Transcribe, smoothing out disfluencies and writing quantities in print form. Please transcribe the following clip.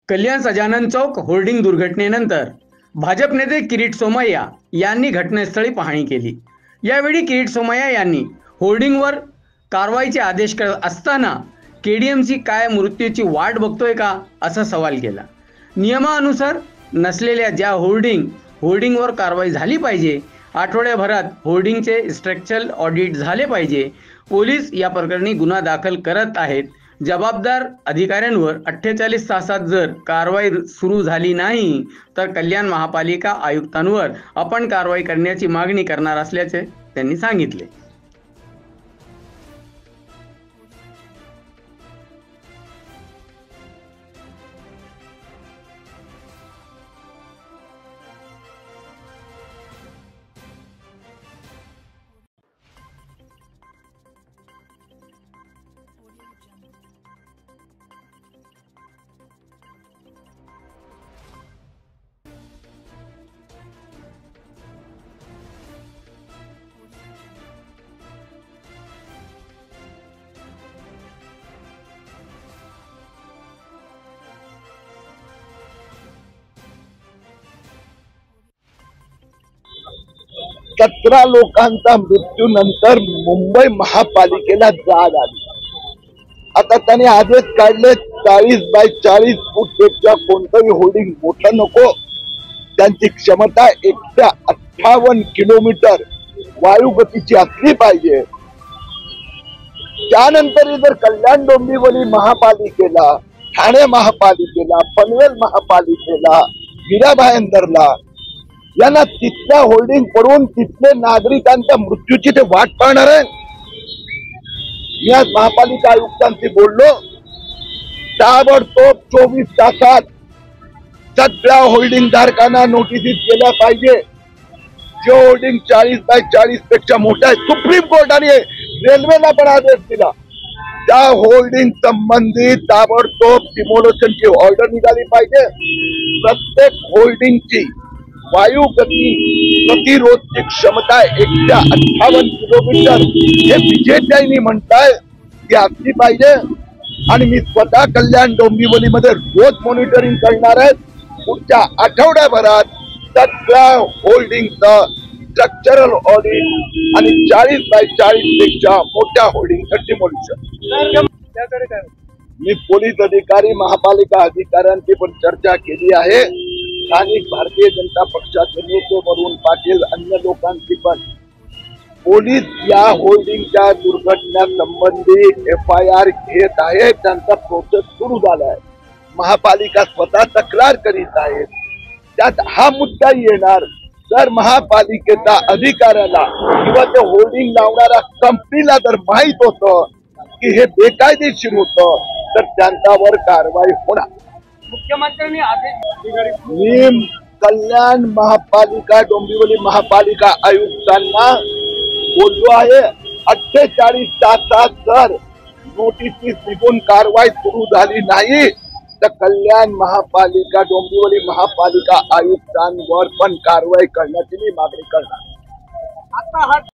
कल्याण सजानन चौक hoarding दुर्घटनेनंतर भाजप नेते किरीट सोमय्या यांनी घटनास्थळी पाहणी केली। यावेळी किरीट सोमय्या यांनी होर्डिंगवर कारवाईचे आदेश करत असताना केडीएमसी काय मृत्यूची वाट बघतोय का असा सवाल केला। नियमानुसार नसलेल्या ज्या होर्डिंगवर कारवाई झाली पाहिजे, आठवड्याभरात होर्डिंगचे स्ट्रक्चरल ऑडिट झाले पाहिजे। पोलीस या प्रकरणी गुन्हा दाखल करत आहेत। जबाबदार अधिकाऱ्यांवर 48 तासात जर कारवाई सुरू झाली नाही तर कल्याण महापालिका आयुक्तांवर आपण कारवाई करण्याची मागणी करणार असल्याचे त्यांनी सांगितले। सतरा लोकांचा मृत्यूनंतर मुंबई महापालिकेला जाग आली। आता त्याने आदेश काढले 40 बाय 40 फूटपेक्षा कोणतंही होर्डिंग मोठं नको। त्यांची क्षमता 158 किलोमीटर वायुगतीची असली पाहिजे। त्यानंतर जर कल्याण डोंबिवली महापालिकेला, ठाणे महापालिकेला, पनवेल महापालिकेला, मीरा भाईंदरला यांना तिथल्या होर्डिंग पडून तिथले नागरिकांच्या मृत्यूची ते वाट पाहणार आहे। मी आज महापालिका आयुक्तांशी बोललो, ताबडतोब 24 तासात सगळ्या होर्डिंग धारकांना नोटिस केल्या पाहिजे। जो होर्डिंग 40 बाय 40 पेक्षा मोठा आहे, सुप्रीम कोर्टाने रेल्वेला पण आदेश दिला, त्या होर्डिंग संबंधित ताबडतोब डिमोलेशनची ऑर्डर निघाली पाहिजे। प्रत्येक होर्डिंगची वायुगती प्रतिरोधची क्षमता 158 किलोमीटर हे विजेत्यांनी म्हणताय ती असली पाहिजे। आणि मी स्वतः कल्याण डोंबिवलीमध्ये रोज मॉनिटरिंग करणार आहे। पुढच्या आठवड्याभरात सगळ्या होर्डिंगचं स्ट्रक्चरल ऑडिट आणि 40 बाय 40 पेक्षा मोठ्या होर्डिंगचं डिमोलिशन। मी पोलीस अधिकारी, महापालिका अधिकाऱ्यांची पण चर्चा केली आहे। स्थानिक भारतीय जनता पक्षाचे नेते वरुण पाटील, अन्य लोकांची पण पोलीस या होर्डिंगच्या दुर्घटनेसंबंधी FIR घेत आहेत। त्यांचा प्रोसेस सुरू झाला आहे। महापालिका स्वतः तक्रार करीत आहे। त्यात हा मुद्दा येणार, जर महापालिकेचा अधिकाऱ्याला किंवा ते होर्डिंग लावणाऱ्या कंपनीला जर माहित होतं की हे बेकायदेशीर होतं तर त्यांच्यावर कारवाई होणार। मुख्यमंत्र्यांनी आदेश मी कल्याण महापालिका, डोंबिवली महापालिका आयुक्तांना बोललो आहे, 48 तासात जर नोटीस निघून कारवाई सुरू झाली नाही तर कल्याण महापालिका, डोंबिवली महापालिका आयुक्तांवर पण कारवाई करण्याची मी मागणी करणार।